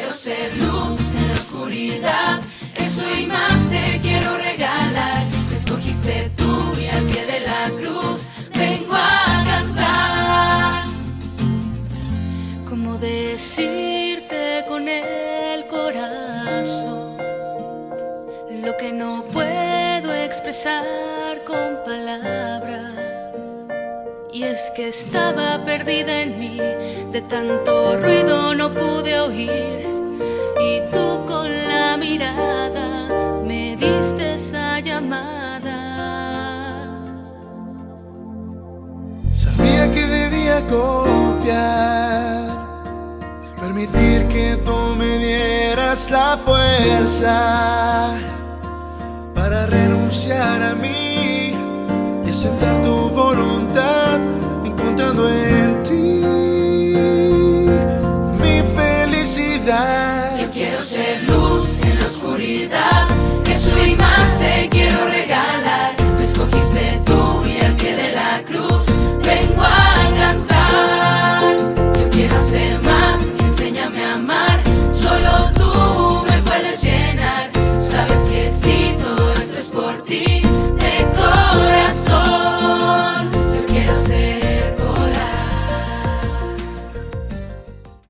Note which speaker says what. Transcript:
Speaker 1: quiero ser luz en la oscuridad. Eso y más te quiero regalar. Me escogiste tú y al pie de la cruz vengo a cantar. ¿Cómo decirte con el corazón lo que no puedo expresar con palabras? Y es que estaba perdida en mí, de tanto ruido no pude oír. Y tú con la mirada me diste esa llamada.
Speaker 2: Sabía que debía confiar, permitir que tú me dieras la fuerza para renunciar a mí y aceptar